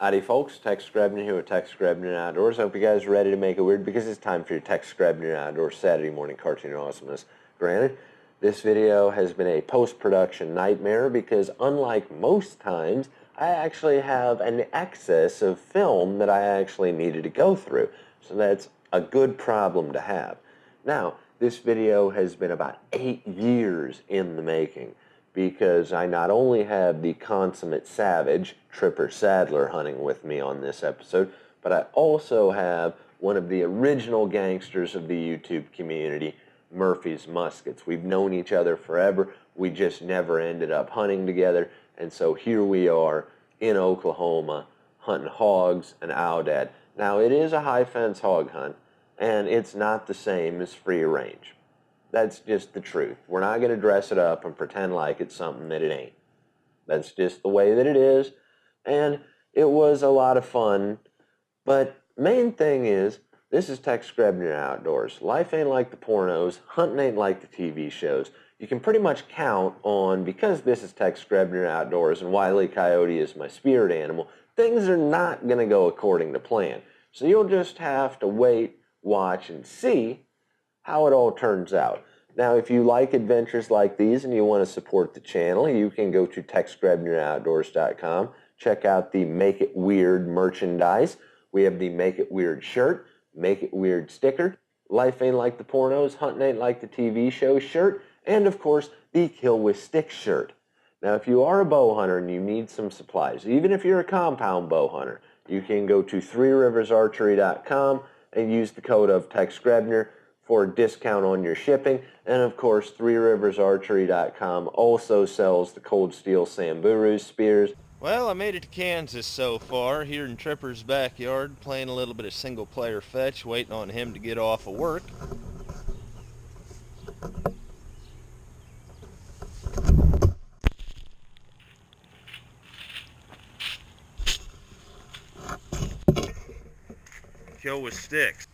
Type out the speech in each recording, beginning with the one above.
Howdy folks, Tex Grebner here with Tex Grebner Outdoors. I hope you guys are ready to make it weird because it's time for your Tex Grebner Outdoors Saturday morning cartoon awesomeness. Granted, this video has been a post-production nightmare because unlike most times, I actually have an excess of film that I actually needed to go through. So that's a good problem to have. Now, this video has been about 8 years in the making, because I not only have the consummate savage, Tripper Sadler, hunting with me on this episode, but I also have one of the original gangsters of the YouTube community, Murphey's Muskets. We've known each other forever, we just never ended up hunting together, and so here we are in Oklahoma, hunting hogs and audad. Now, it is a high fence hog hunt, and it's not the same as free range. That's just the truth. We're not going to dress it up and pretend like it's something that it ain't. That's just the way that it is. And it was a lot of fun. But main thing is, this is Tex Grebner Outdoors. Life ain't like the pornos. Hunting ain't like the TV shows. You can pretty much count on, because this is Tex Grebner Outdoors and Wile E. Coyote is my spirit animal, things are not going to go according to plan. So you'll just have to wait, watch, and see how it all turns out. Now, if you like adventures like these and you want to support the channel, you can go to texgrebneroutdoors.com, check out the Make It Weird merchandise. We have the Make It Weird shirt, Make It Weird sticker, Life Ain't Like the Pornos, Hunting Ain't Like the TV Show shirt, and of course, the Kill with Sticks shirt. Now, if you are a bow hunter and you need some supplies, even if you're a compound bow hunter, you can go to threeriversarchery.com and use the code of Tex Grebner for a discount on your shipping. And of course, threeriversarchery.com also sells the Cold Steel Samburu spears. Well, I made it to Kansas so far, here in Tripper's backyard, playing a little bit of single player fetch, waiting on him to get off of work. Kill with sticks.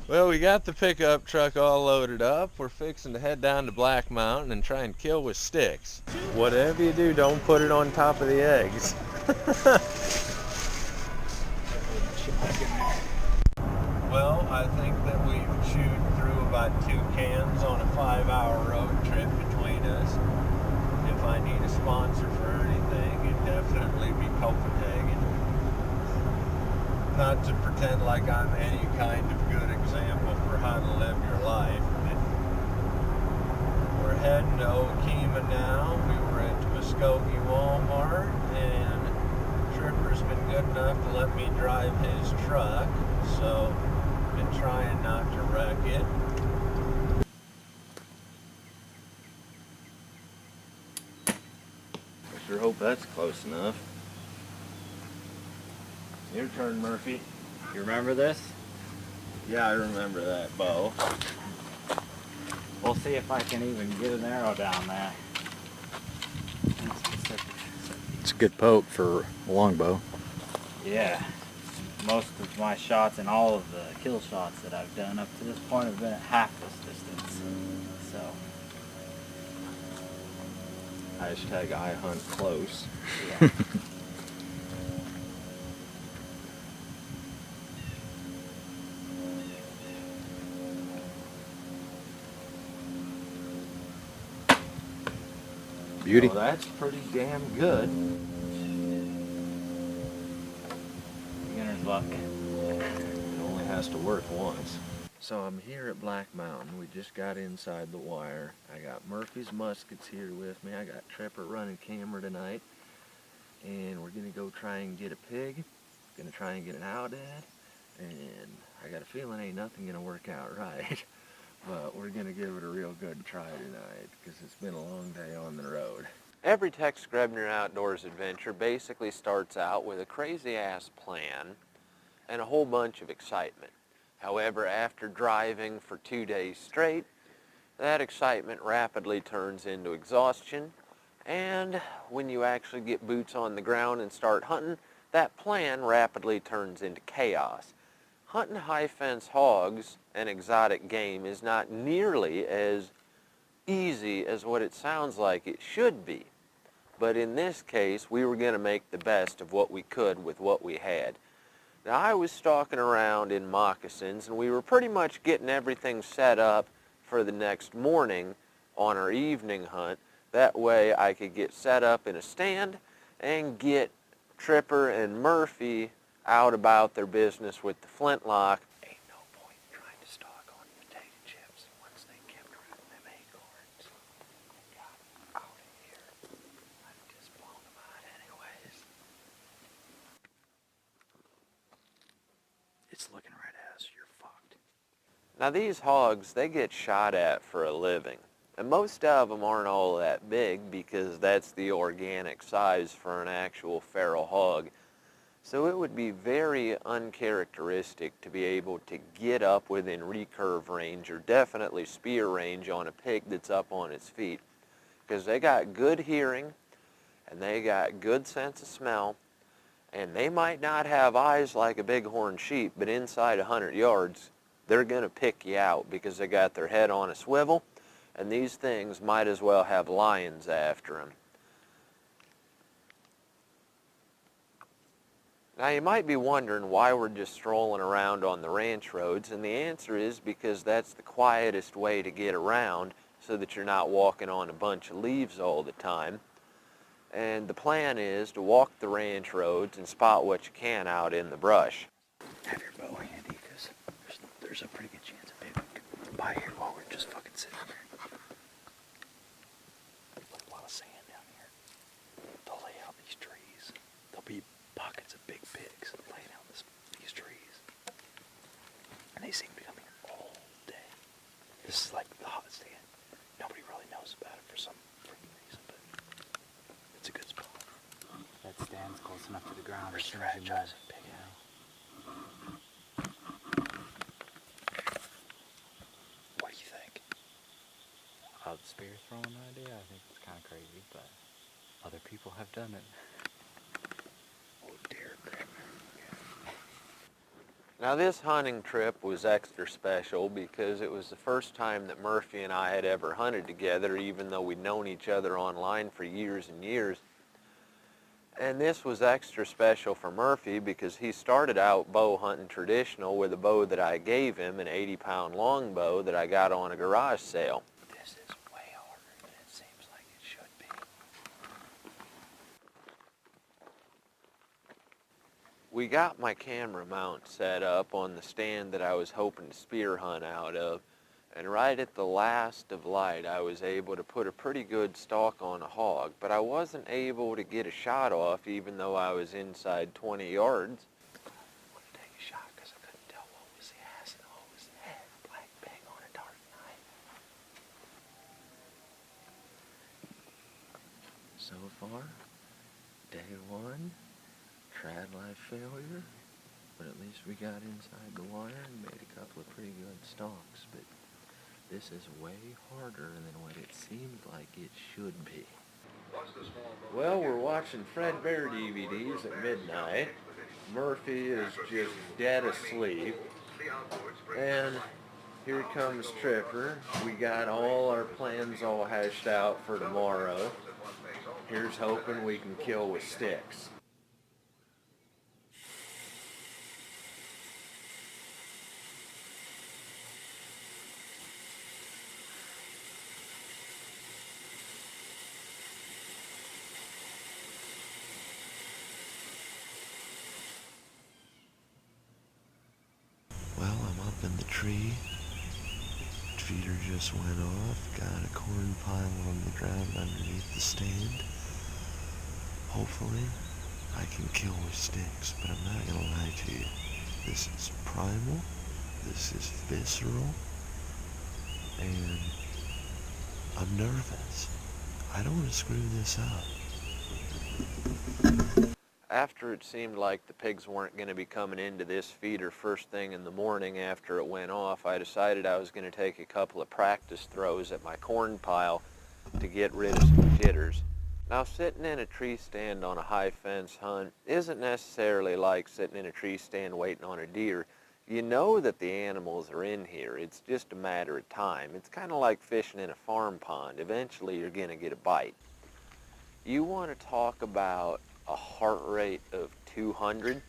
Well, we got the pickup truck all loaded up. We're fixing to head down to Black Mountain and try and kill with sticks. Whatever you do, don't put it on top of the eggs. Well, I think that we've chewed through about 2 cans on a 5-hour road trip between us. If I need a sponsor for anything, it'd definitely be Copenhagen. Not to pretend like I'm any kind of good example for how to live your life, but we're heading to Okema now. We were at the Muskets Walmart, and Tripper's been good enough to let me drive his truck, so been trying not to wreck it. I sure hope that's close enough. Your turn, Murphy. You remember this? Yeah, I remember that bow. We'll see if I can even get an arrow down there. It's a good poke for a longbow. Yeah. Most of my shots and all of the kill shots that I've done up to this point have been at half this distance. So. Hashtag I hunt close. Yeah. Beauty. Well, that's pretty damn good. Beginner's luck. It only has to work once. So I'm here at Black Mountain. We just got inside the wire. I got Murphy's Muskets here with me. I got Tripper running camera tonight. And we're going to go try and get a pig. Going to try and get an audad. And I got a feeling ain't nothing going to work out right. But we're going to give it a real good try tonight because it's been a long day on the road. Every Tex Grebner Outdoors adventure basically starts out with a crazy-ass plan and a whole bunch of excitement. However, after driving for 2 days straight, that excitement rapidly turns into exhaustion, and when you actually get boots on the ground and start hunting, that plan rapidly turns into chaos. Hunting high-fence hogs and exotic game is not nearly as easy as what it sounds like it should be. But in this case, we were going to make the best of what we could with what we had. Now, I was stalking around in moccasins, and we were pretty much getting everything set up for the next morning on our evening hunt. That way I could get set up in a stand and get Tripper and Murphy out about their business with the flintlock. Ain't no point trying to stalk on potato chips once they get rid of them acorns. They got out of here. I've just blown them out anyways. It's looking right at us. You're fucked. Now these hogs, they get shot at for a living. And most of them aren't all that big because that's the organic size for an actual feral hog. So it would be very uncharacteristic to be able to get up within recurve range or definitely spear range on a pig that's up on its feet, because they got good hearing and they got good sense of smell, and they might not have eyes like a bighorn sheep, but inside 100 yards they're going to pick you out because they got their head on a swivel, and these things might as well have lions after them. Now you might be wondering why we're just strolling around on the ranch roads, and the answer is because that's the quietest way to get around so that you're not walking on a bunch of leaves all the time. And the plan is to walk the ranch roads and spot what you can out in the brush. Have your bow handy, because there's a pretty good chance of it could by here while we're just fucking sitting here. A lot of sand down here. They'll lay out these trees. There'll be pockets of big pigs laying out these trees. And they seem to come here all day. This is like the hot stand. Nobody really knows about it for some freaking reason, but it's a good spot. That stand's close enough to the ground. We're as soon as you move. strategizing, pig. What do you think? The spear throwing idea, I think it's kind of crazy, but other people have done it. Oh dear, Grebner. Now this hunting trip was extra special because it was the first time that Murphy and I had ever hunted together, even though we'd known each other online for years and years. And this was extra special for Murphy because he started out bow hunting traditional with a bow that I gave him, an 80-pound longbow that I got on a garage sale. This is way harder than it seems like it should be. We got my camera mount set up on the stand that I was hoping to spear hunt out of, and right at the last of light I was able to put a pretty good stalk on a hog, but I wasn't able to get a shot off even though I was inside 20 yards. I want to take a shot because I couldn't tell what was the ass and what was the head. Black pig on a dark night. So far, day one, tried life failure, but at least we got inside the wire and made a couple of pretty good stalks, but this is way harder than what it seemed like it should be. Well, we're watching Fred Bear DVDs at midnight. Murphy is just dead asleep. And here comes Tripper. We got all our plans all hashed out for tomorrow. Here's hoping we can kill with sticks. Well, I'm up in the tree. Feeder just went off. Got a corn pile on the ground underneath the stand. Hopefully, I can kill with sticks, but I'm not gonna lie to you. This is primal. This is visceral. And I'm nervous. I don't want to screw this up. After it seemed like the pigs weren't going to be coming into this feeder first thing in the morning after it went off, I decided I was going to take a couple of practice throws at my corn pile to get rid of some jitters. Now, sitting in a tree stand on a high fence hunt isn't necessarily like sitting in a tree stand waiting on a deer. You know that the animals are in here. It's just a matter of time. It's kind of like fishing in a farm pond. Eventually, you're going to get a bite. You want to talk about a heart rate of 200?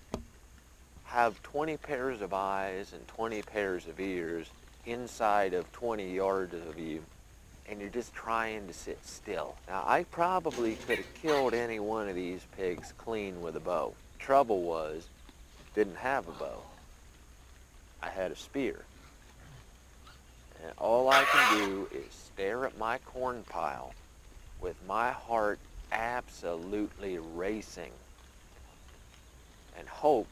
Have 20 pairs of eyes and 20 pairs of ears inside of 20 yards of you, and you're just trying to sit still. Now, I probably could have killed any one of these pigs clean with a bow. Trouble was, didn't have a bow. I had a spear. And all I can do is stare at my corn pile with my heart absolutely racing and hope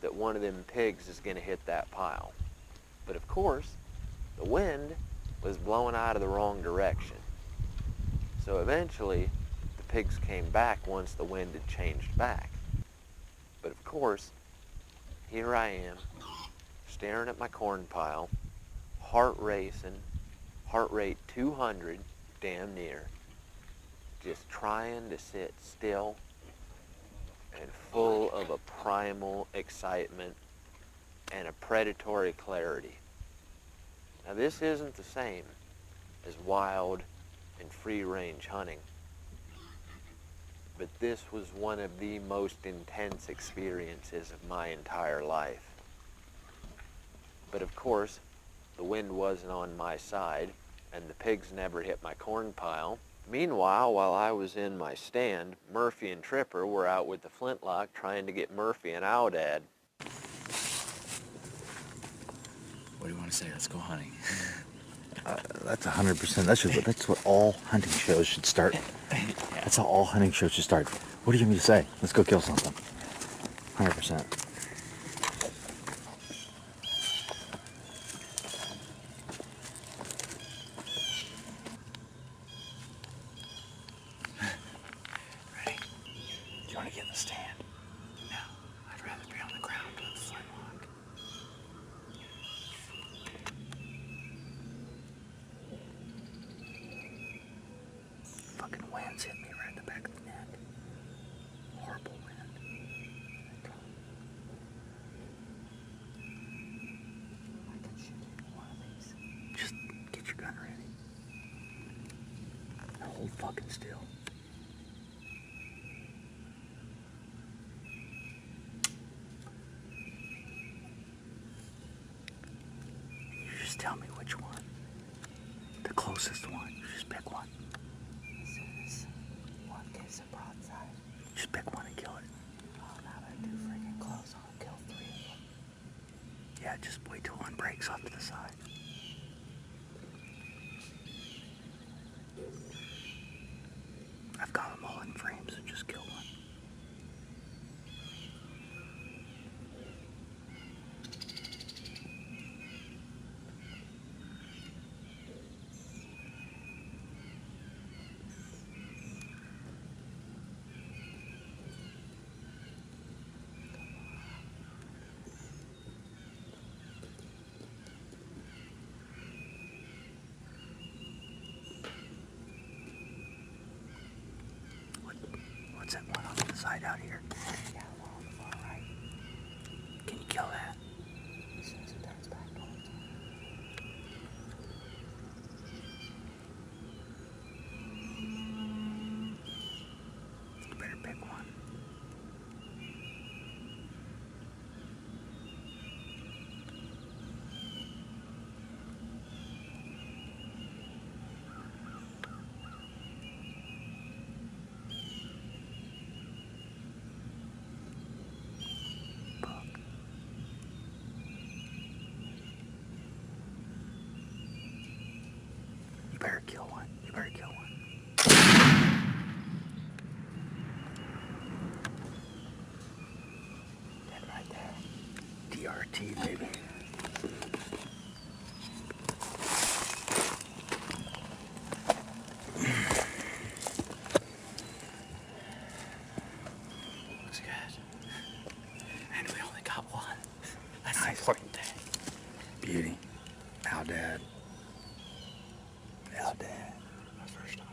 that one of them pigs is going to hit that pile. But of course, the wind was blowing out of the wrong direction. So eventually, the pigs came back once the wind had changed back. But of course, here I am, staring at my corn pile, heart racing, heart rate 200, damn near, just trying to sit still and full of a primal excitement and a predatory clarity. Now, this isn't the same as wild and free-range hunting, but this was one of the most intense experiences of my entire life. But of course, the wind wasn't on my side, and the pigs never hit my corn pile. Meanwhile, while I was in my stand, Murphy and Tripper were out with the flintlock trying to get Murphy an audad. What do you want to say? Let's go hunting. That's 100%. That's what all hunting shows should start. That's how all hunting shows should start. What do you want me to say? Let's go kill something. 100%. Ready? Do you want to get in the stand? No, I'd rather be on the ground with the flintlock. Fucking winds hit me right in the back of the neck. Horrible wind. I can shoot any one of these. Just get your gun ready. Now hold fucking still. You just tell me which one. The closest one. You just pick one. As soon as one gives a broadside. Just pick one and kill it. Oh, now they're too freaking close. I'll kill 3 of them. Yeah, just wait till one breaks off to the side. I've got them all in frames, so just kill one. What's that one on the side out here? Yeah, one on the far right. Can you kill that? As soon as it turns back towards me. You better pick one. You better kill one. You better kill one. Dead right there. DRT, baby. Looks good. And we only got one. That's the important thing. Beauty. Audad. Audad. My first audad.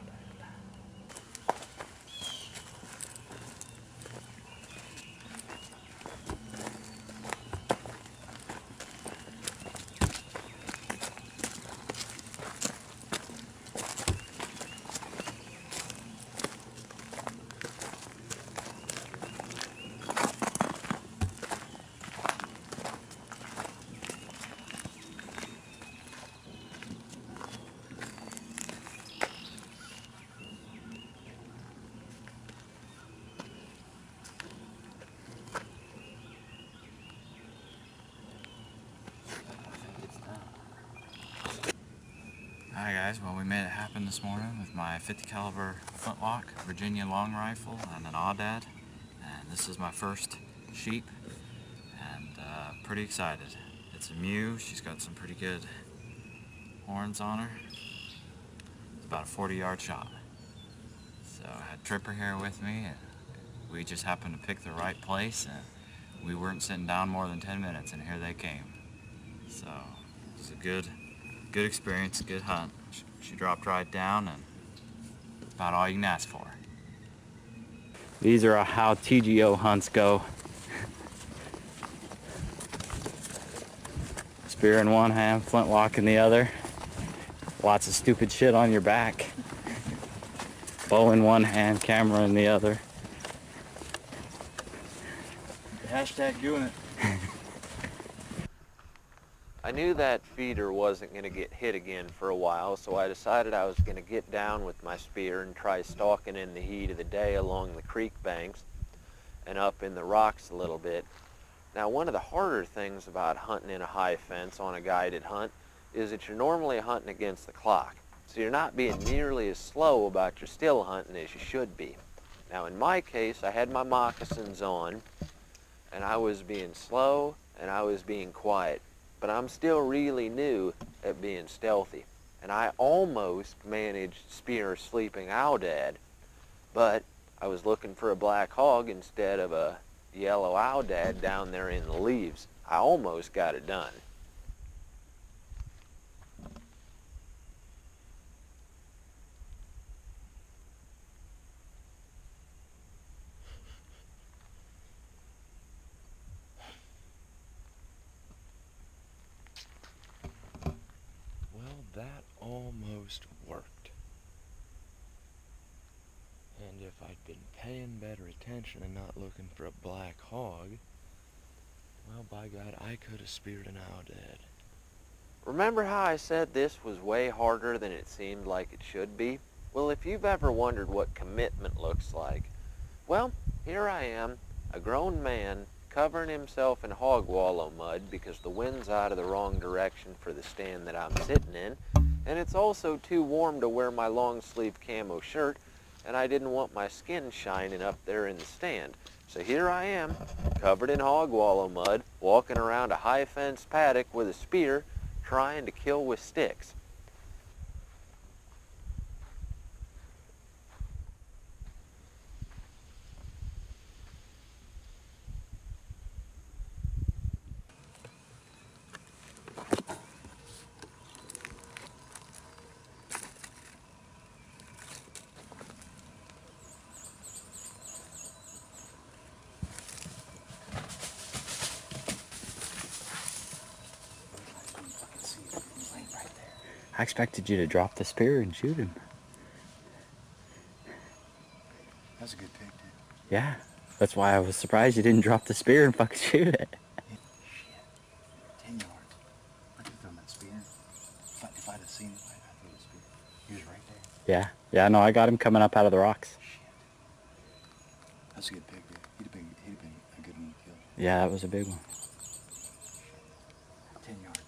Hi guys, well we made it happen this morning with my 50 caliber flintlock, Virginia long rifle, and an audad. And this is my first sheep, and pretty excited. It's a mew. She's got some pretty good horns on her. It's about a 40-yard shot. So I had Tripper here with me, and we just happened to pick the right place, and we weren't sitting down more than 10 minutes, and here they came. So it was a good experience, good hunt. She dropped right down, and about all you can ask for. These are how TGO hunts go. Spear in one hand, flintlock in the other. Lots of stupid shit on your back. Bow in one hand, camera in the other. Hashtag doing it. I knew that feeder wasn't going to get hit again for a while, so I decided I was going to get down with my spear and try stalking in the heat of the day along the creek banks and up in the rocks a little bit. Now, one of the harder things about hunting in a high fence on a guided hunt is that you're normally hunting against the clock, so you're not being nearly as slow about your still hunting as you should be. Now, in my case, I had my moccasins on, and I was being slow and I was being quiet. But I'm still really new at being stealthy. And I almost managed to spear a sleeping audad, but I was looking for a black hog instead of a yellow audad down there in the leaves. I almost got it done. Well, that almost worked. And if I'd been paying better attention and not looking for a black hog, well, by God, I could have speared an audad. Remember how I said this was way harder than it seemed like it should be? Well, if you've ever wondered what commitment looks like, well, here I am, a grown man, covering himself in hog wallow mud because the wind's out of the wrong direction for the stand that I'm sitting in, and it's also too warm to wear my long sleeve camo shirt, and I didn't want my skin shining up there in the stand. So here I am, covered in hog wallow mud, walking around a high fence paddock with a spear, trying to kill with sticks. I expected you to drop the spear and shoot him. That's a good pick, dude. Yeah, that's why I was surprised you didn't drop the spear and fucking shoot it. Shit. 10 yards. I could have thrown that spear. If I'd have seen it, I'd throw the spear. He was right there. Yeah, no, I got him coming up out of the rocks. Shit. That's a good pick, dude. He'd have been a good one to kill. Yeah, that was a big one. 10 yards.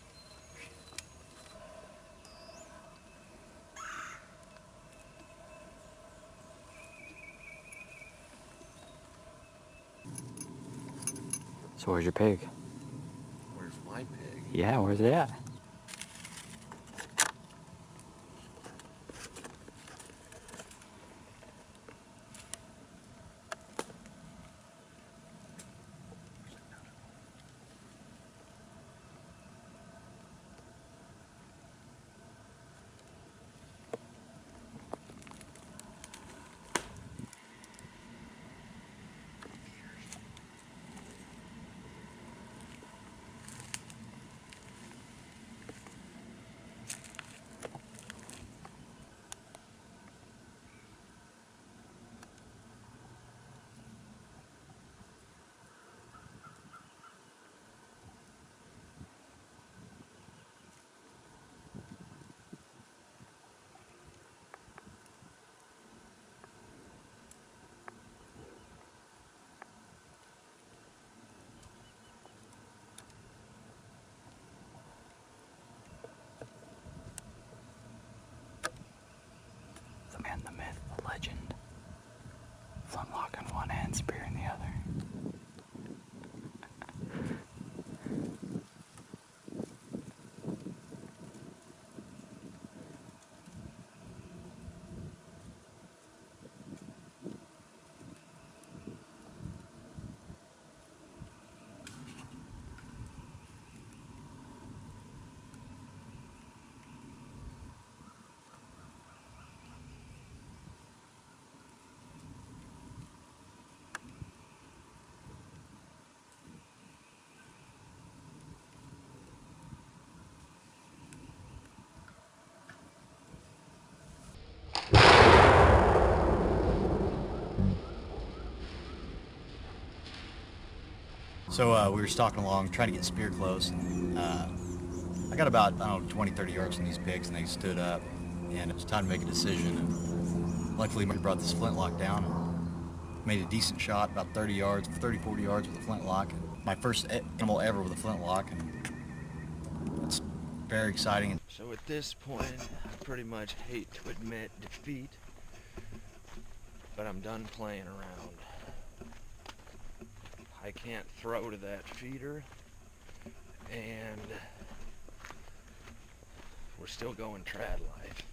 So where's your pig? Where's my pig? Yeah, where's it at? So we were stalking along, trying to get spear close. I got about, I don't know, 20, 30 yards from these pigs, and they stood up, and it was time to make a decision. And luckily, we brought this flintlock down and made a decent shot, about 30 yards, 30, 40 yards with a flintlock. And my first animal ever with a flintlock, and it's very exciting. So at this point, I pretty much hate to admit defeat, but I'm done playing around. I can't throw to that feeder, and we're still going trad life.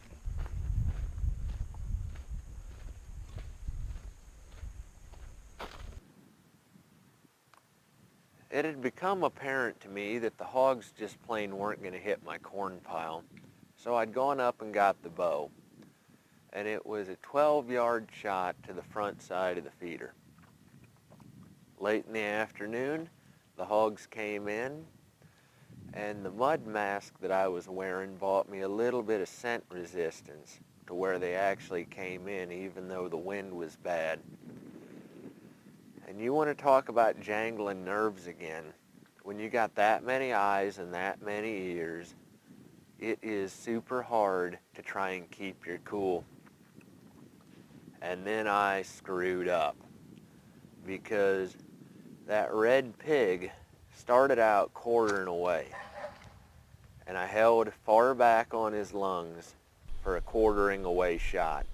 It had become apparent to me that the hogs just plain weren't going to hit my corn pile, so I'd gone up and got the bow, and it was a 12-yard shot to the front side of the feeder. Late in the afternoon, the hogs came in, and the mud mask that I was wearing bought me a little bit of scent resistance to where they actually came in, even though the wind was bad. And you want to talk about jangling nerves again. When you got that many eyes and that many ears, it is super hard to try and keep your cool. And then I screwed up, because that red pig started out quartering away, and I held far back on his lungs for a quartering away shot,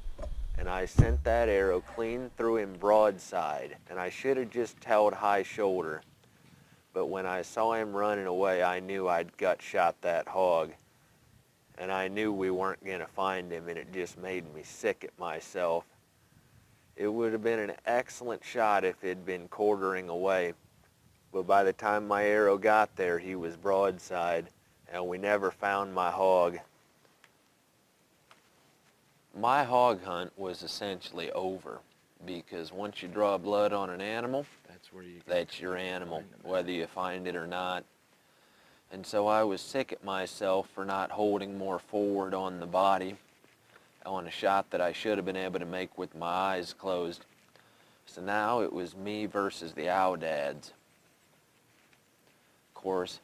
and I sent that arrow clean through him broadside, and I should have just held high shoulder, but when I saw him running away, I knew I'd gut shot that hog, and I knew we weren't going to find him, and it just made me sick at myself. It would have been an excellent shot if it had been quartering away, but by the time my arrow got there, he was broadside, and we never found my hog. My hog hunt was essentially over, because once you draw blood on an animal, that's your animal, whether you find it or not. And so I was sick at myself for not holding more forward on the body on a shot that I should have been able to make with my eyes closed. So now it was me versus the audads. Of course,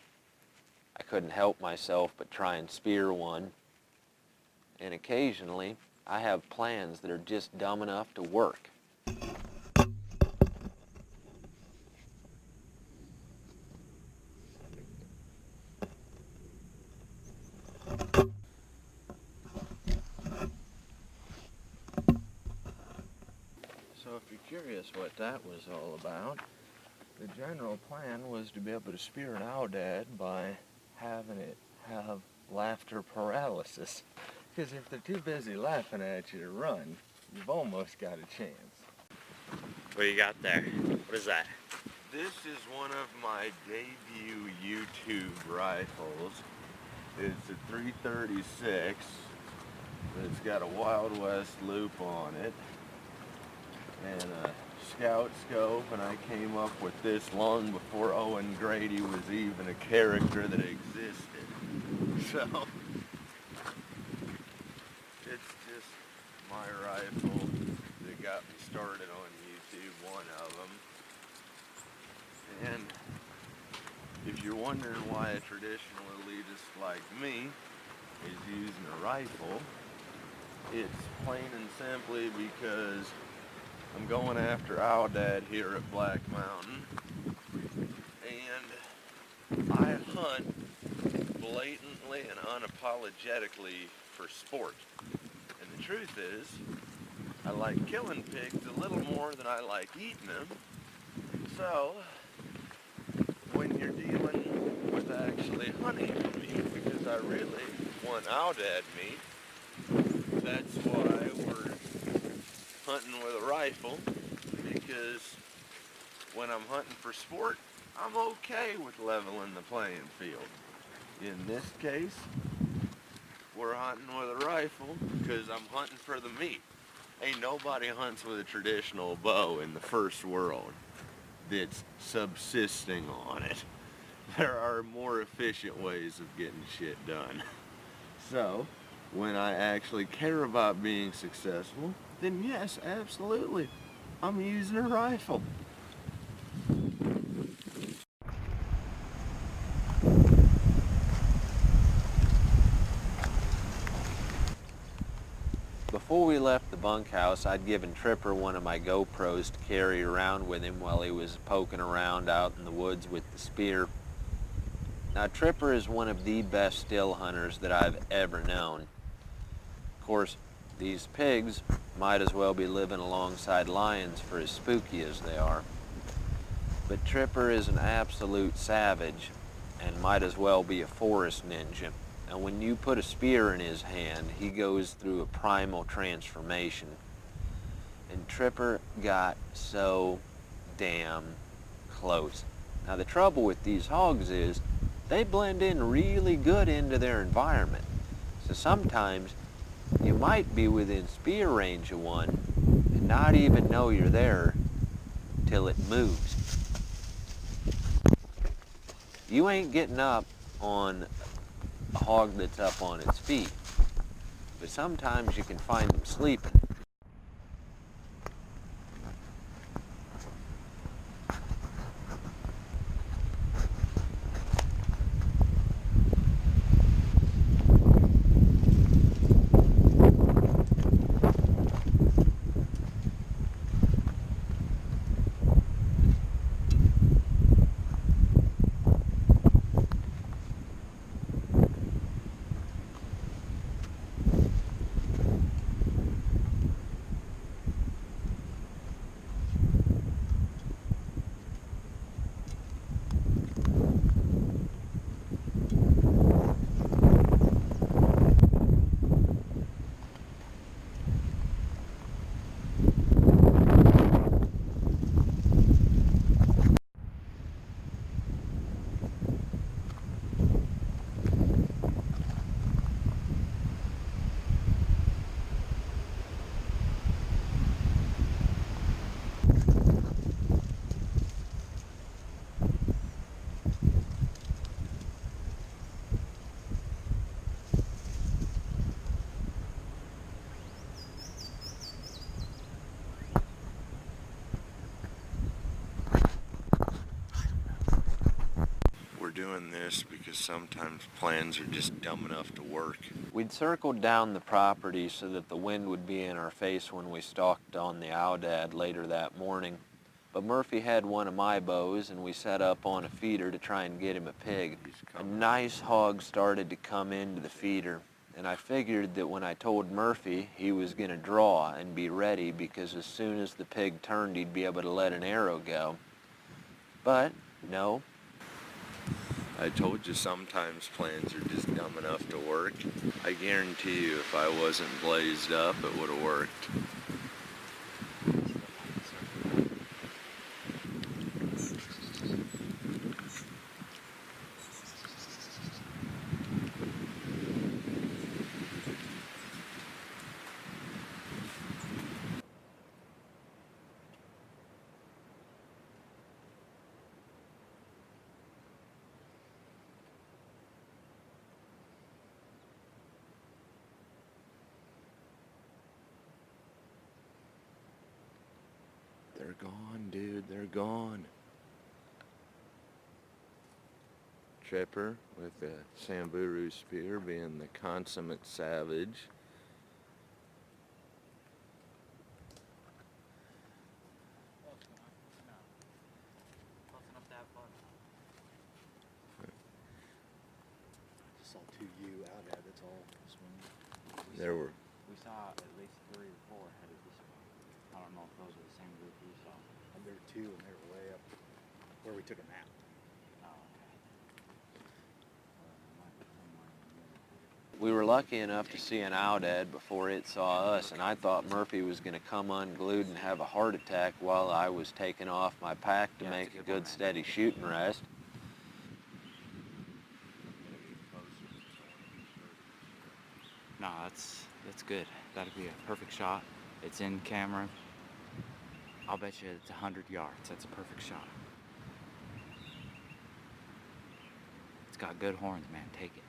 I couldn't help myself but try and spear one. And occasionally, I have plans that are just dumb enough to work. So if you're curious what that was all about, the general plan was to be able to spear an audad by having it have laughter paralysis. Because if they're too busy laughing at you to run, you've almost got a chance. What do you got there? What is that? This is one of my debut YouTube rifles. It's a 336. It's got a Wild West loop on it and a scout scope, and I came up with this long before Owen Grady was even a character that existed. So it's just my rifle that got me started on YouTube, one of them. And if you're wondering why a traditional elitist like me is using a rifle, it's plain and simply because I'm going after audad here at Black Mountain, and I hunt blatantly and unapologetically for sport. And the truth is, I like killing pigs a little more than I like eating them. So when you're dealing with actually hunting meat, because I really want audad meat, that's why we're hunting with a rifle, because when I'm hunting for sport, I'm okay with leveling the playing field. In this case, we're hunting with a rifle because I'm hunting for the meat. Ain't nobody hunts with a traditional bow in the first world that's subsisting on it. There are more efficient ways of getting shit done. So, when I actually care about being successful, then yes, absolutely, I'm using a rifle. before we left the bunkhouse, I'd given Tripper one of my GoPros to carry around with him while he was poking around out in the woods with the spear. Now, Tripper is one of the best still hunters that I've ever known. Of course, these pigs might as well be living alongside lions for as spooky as they are. But Tripper is an absolute savage and might as well be a forest ninja. And when you put a spear in his hand, he goes through a primal transformation. And Tripper got so damn close. Now the trouble with these hogs is they blend in really good into their environment. So sometimes you might be within spear range of one and not even know you're there till it moves. You ain't getting up on a hog that's up on its feet, but sometimes you can find them sleeping. Doing this because sometimes plans are just dumb enough to work. We'd circled down the property so that the wind would be in our face when we stalked on the audad later that morning. But Murphy had one of my bows and we set up on a feeder to try and get him a pig. A nice hog started to come into the feeder, and I figured that when I told Murphy he was going to draw and be ready because as soon as the pig turned he'd be able to let an arrow go. But no. I told you sometimes plans are just dumb enough to work. I guarantee you if I wasn't blazed up, it would have worked. They're gone, dude. They're gone. Tripper with a Samburu spear being the consummate savage. Just saw 2U out at that's all this one. There were. We saw at least 3 or 4 headed this way. I don't know if those are the same group you saw. There were 2 and they were way up where we took a nap. Oh, okay. We were lucky enough to see an audad before it saw us, and I thought Murphy was going to come unglued and have a heart attack while I was taking off my pack to make a good steady shooting rest. No, that's good. That'd be a perfect shot. It's in camera. I'll bet you it's 100 yards. That's a perfect shot. It's got good horns, man. Take it.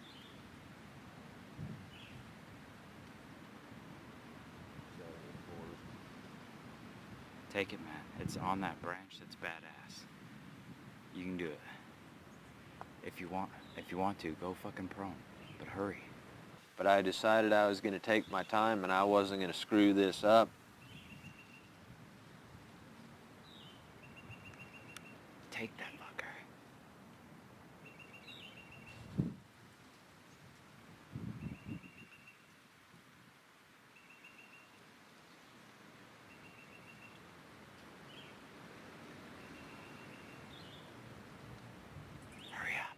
Take it, man. It's on that branch. That's badass. You can do it. If you want to, go fucking prone. But hurry. but I decided I was going to take my time and I wasn't going to screw this up. Take that fucker. Hurry up.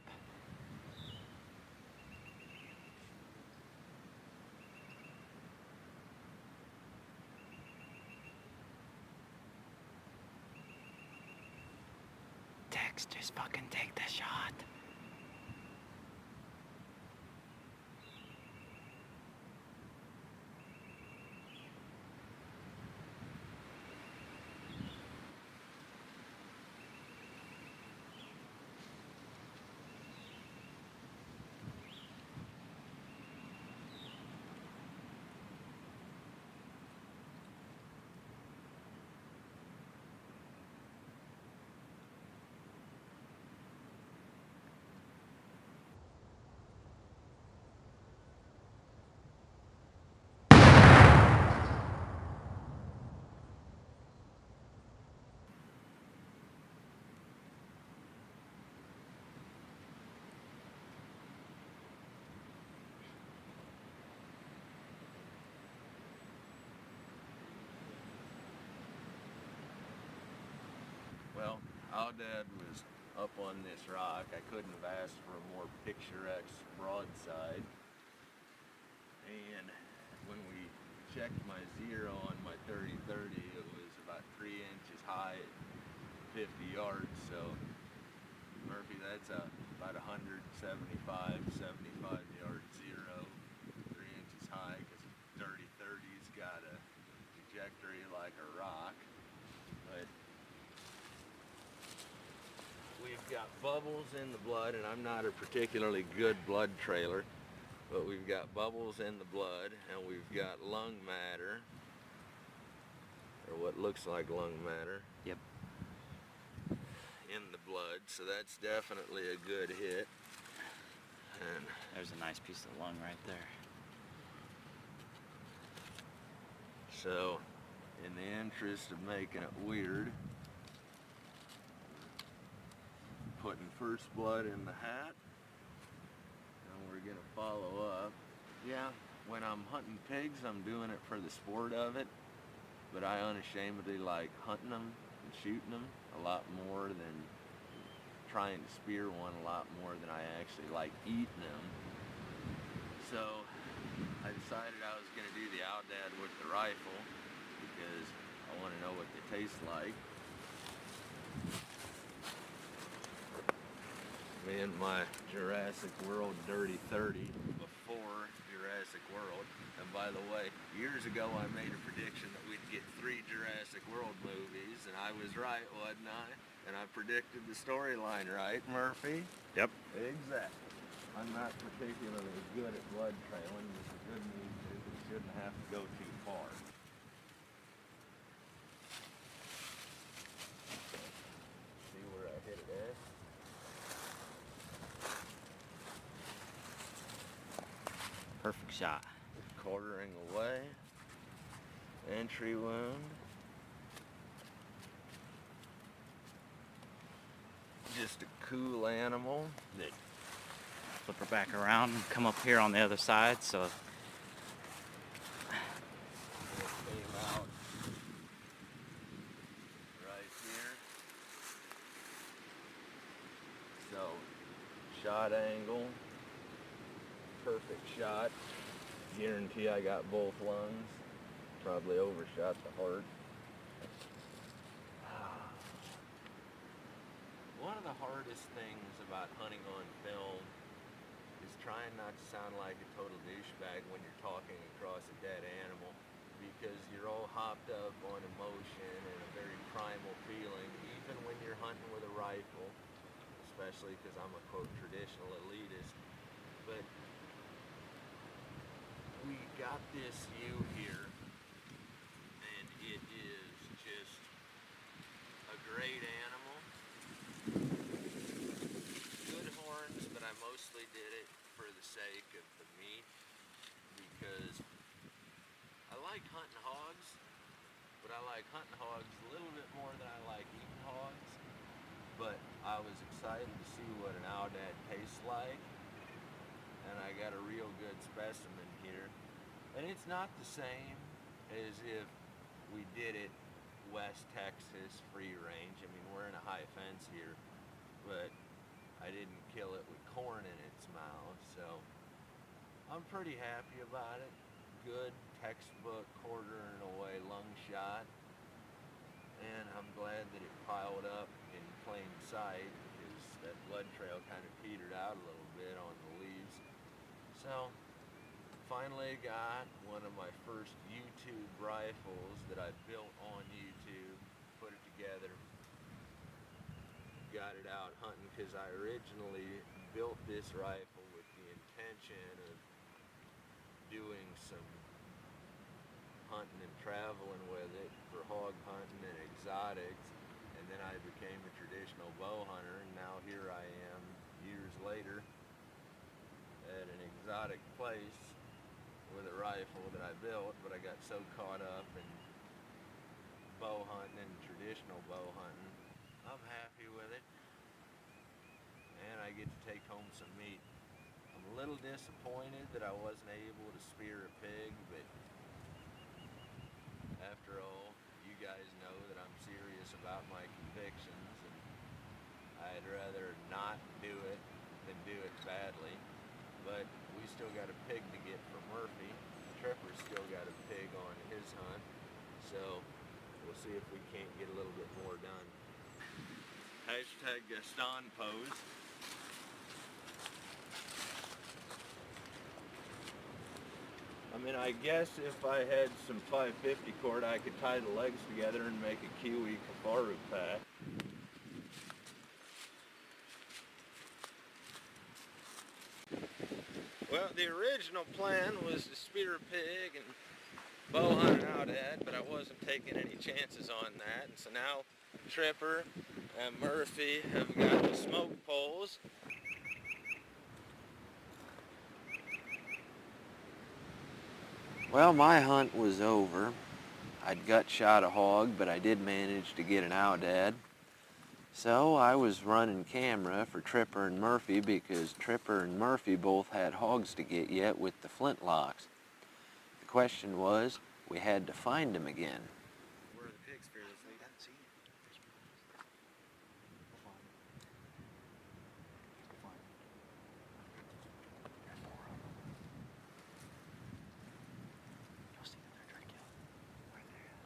Tex, just fucking take the shot. Well, Audad was up on this rock. I couldn't have asked for a more picturesque broadside. And when we checked my zero on my 30-30, it was about 3 inches high at 50 yards. So, Murphy, that's about 175 yard zero, 3 inches high, because 30-30's got a trajectory like a rock. But we've got bubbles in the blood, and I'm not a particularly good blood trailer, but we've got bubbles in the blood, and we've got lung matter, or what looks like lung matter. Yep. In the blood, so that's definitely a good hit. And There's a nice piece of lung right there. so, in the interest of making it weird, putting first blood in the hat, and we're gonna follow up. Yeah, when I'm hunting pigs, I'm doing it for the sport of it, but I unashamedly like hunting them and shooting them a lot more than trying to spear one, a lot more than I actually like eating them. So I decided I was gonna do the Audad with the rifle because I want to know what they taste like. Me and my Jurassic World Dirty 30 before Jurassic World. And by the way, years ago I made a prediction that we'd get 3 Jurassic World movies, and I was right, wasn't I? And I predicted the storyline right, Murphy? Yep. Exactly. I'm not particularly good at blood trailing, but the good news is it shouldn't have to go too far. See where I hit it at? Perfect shot. Quartering away. Entry wound. Just a cool animal that Flip her back around and come up here on the other side. So came out right here. So, shot angle, perfect shot. Guarantee I got both lungs. Probably overshot the heart. One of the hardest things about hunting on film is trying not to sound like a total douchebag when you're talking across a dead animal, because you're all hopped up on emotion and a very primal feeling, even when you're hunting with a rifle, especially because I'm a quote traditional elitist. But we got this ewe here, and it is just a great animal. Good horns, but I mostly did it for the sake of the meat. because I like hunting hogs, but I like hunting hogs a little bit more than I like eating hogs. But I was excited to see what an audad tastes like, and I got a real good specimen here. And it's not the same as if we did it West Texas free range. I mean, we're in a high fence here, but I didn't kill it with corn in its mouth, so I'm pretty happy about it. Good textbook quartering away lung shot, and I'm glad that it piled up in plain sight because that blood trail kind of petered out a little bit on the leaves. So finally got one of my first YouTube rifles that I built on YouTube, put it together, got it out hunting, because I originally built this rifle with the intention of doing some hunting and traveling with it for hog hunting and exotics, and then I became a traditional bow hunter, and now here I am years later at an exotic place with a rifle that I built, but I got so caught up in bow hunting and traditional bow hunting, I'm happy with it, and I get to take home some meat. I'm a little disappointed that I wasn't able to spear a pig, but after all, you guys know that I'm serious about my convictions, and I'd rather not do it than do it badly. But we still got a pig to get from Murphy. Tripper's still got a pig on his hunt, so we'll see if we can't get a little bit more done. Hashtag Gaston pose. I mean, I guess if I had some 550 cord, I could tie the legs together and make a Kiwi Kafaru pack. Well, the original plan was to spear a pig and bow hunt an audad, but I wasn't taking any chances on that. And so now Tripper and Murphy have got the smoke poles. Well, my hunt was over. I'd gut shot a hog, but I did manage to get an audad. So I was running camera for Tripper and Murphy because Tripper and Murphy both had hogs to get yet with the flintlocks. The question was, we had to find them again. Where are the pigs fearlessly? I haven't seen it. We'll find them. There's more of them. You'll see them. They're trying to kill them. Where they at?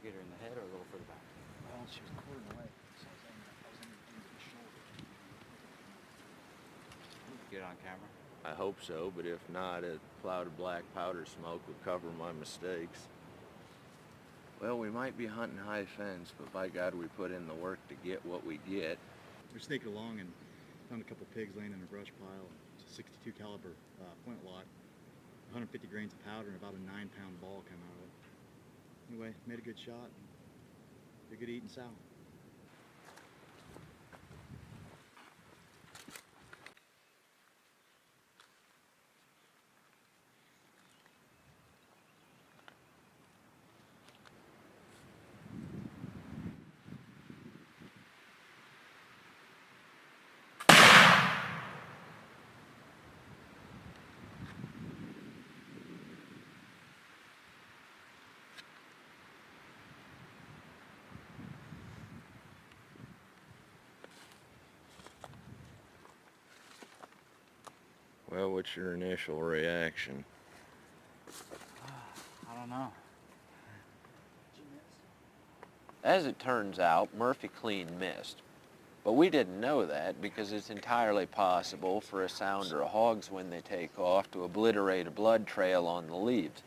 Did you get her in the head or a little further back? Well, she was quartering away, so I was aiming into the shoulder. Get it on camera? I hope so, but if not, a cloud of black powder smoke would cover my mistakes. Well, we might be hunting high fence, but by God, we put in the work to get what we get. We're snaking along and found a couple pigs laying in a brush pile. It's a 62 caliber flintlock, 150 grains of powder, and about a 9-pound ball came out of it. Anyway, made a good shot. Be a good eating sow. Well, what's your initial reaction? I don't know. As it turns out, Murphy clean missed. But we didn't know that because it's entirely possible for a sounder of hogs when they take off to obliterate a blood trail on the leaves.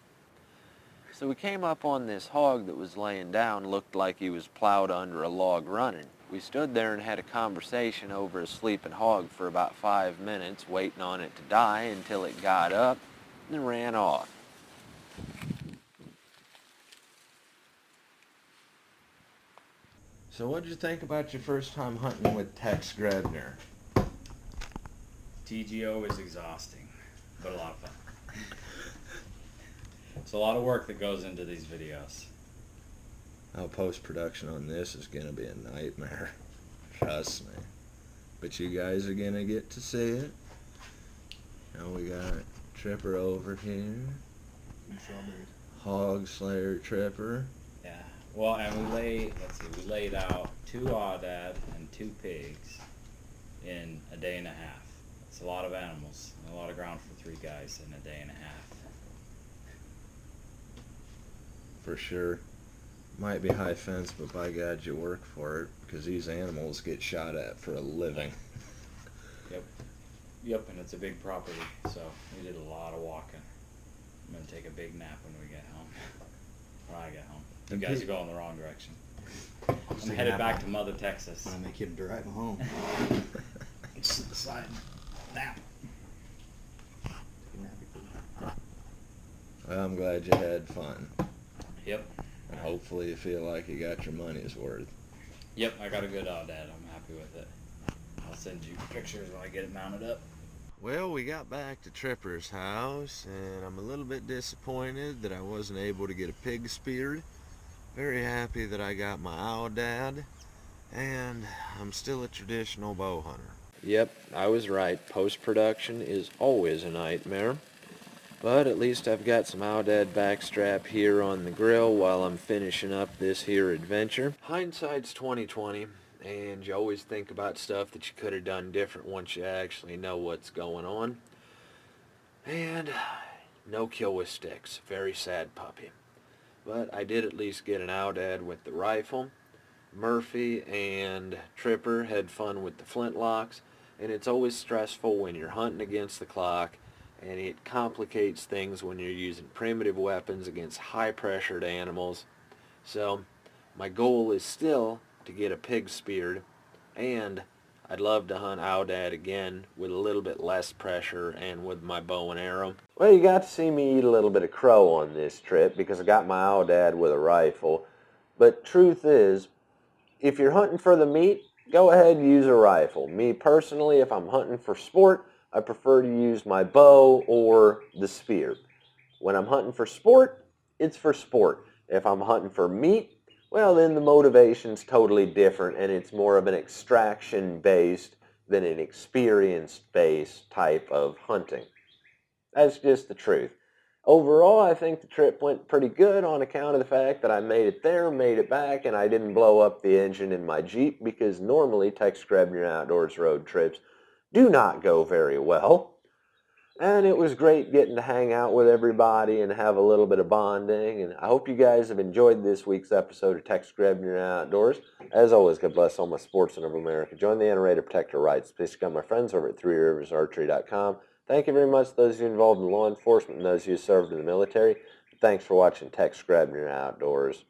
So we came up on this hog that was laying down, looked like he was plowed under a log running. We stood there and had a conversation over a sleeping hog for about 5 minutes, waiting on it to die until it got up and ran off. So what did you think about your first time hunting with Tex Grebner? TGO is exhausting, but a lot of fun. It's a lot of work that goes into these videos. Our post-production on this is going to be a nightmare. Trust me. But you guys are going to get to see it. Now we got Tripper over here. Hog Slayer Tripper. Yeah. Well, and we laid out 2 audad and 2 pigs in a day and a half. It's a lot of animals, and a lot of ground for 3 guys in a day and a half. For sure. Might be high fence, but by God, you work for it, because these animals get shot at for a living. Yep, and it's a big property, so we did a lot of walking. I'm going to take a big nap when we get home. When I get home. You guys are going the wrong direction. I'm headed back to Mother Texas. I'm gonna make him drive home. Just decide nap. Well, I'm glad you had fun. Yep. And hopefully you feel like you got your money's worth. Yep, I got a good audad. I'm happy with it. I'll send you pictures when I get it mounted up. Well, we got back to Tripper's house, and I'm a little bit disappointed that I wasn't able to get a pig speared. Very happy that I got my audad, and I'm still a traditional bow hunter. Yep, I was right. Post-production is always a nightmare. But at least I've got some audad backstrap here on the grill while I'm finishing up this here adventure. Hindsight's 20/20, and you always think about stuff that you could have done different once you actually know what's going on. And no kill with sticks. Very sad puppy. But I did at least get an audad with the rifle. Murphy and Tripper had fun with the flintlocks, and it's always stressful when you're hunting against the clock, and it complicates things when you're using primitive weapons against high-pressured animals. So my goal is still to get a pig speared, and I'd love to hunt audad again with a little bit less pressure and with my bow and arrow. Well, you got to see me eat a little bit of crow on this trip because I got my audad with a rifle. But truth is, if you're hunting for the meat, go ahead and use a rifle. Me personally, if I'm hunting for sport, I prefer to use my bow or the spear. When I'm hunting for sport, it's for sport. If I'm hunting for meat, well, then the motivation's totally different, and it's more of an extraction-based than an experience-based type of hunting. That's just the truth. Overall, I think the trip went pretty good on account of the fact that I made it there, made it back, and I didn't blow up the engine in my Jeep, because normally Tex Grebner Outdoors road trips do not go very well. And it was great getting to hang out with everybody and have a little bit of bonding. And I hope you guys have enjoyed this week's episode of Tex Grebner Outdoors. As always, God bless all my sportsmen of America. Join the NRA to protect our rights. Please check out my friends over at threeriversarchery.com. Thank you very much to those of you involved in law enforcement and those of you who served in the military. Thanks for watching Tex Grebner Outdoors.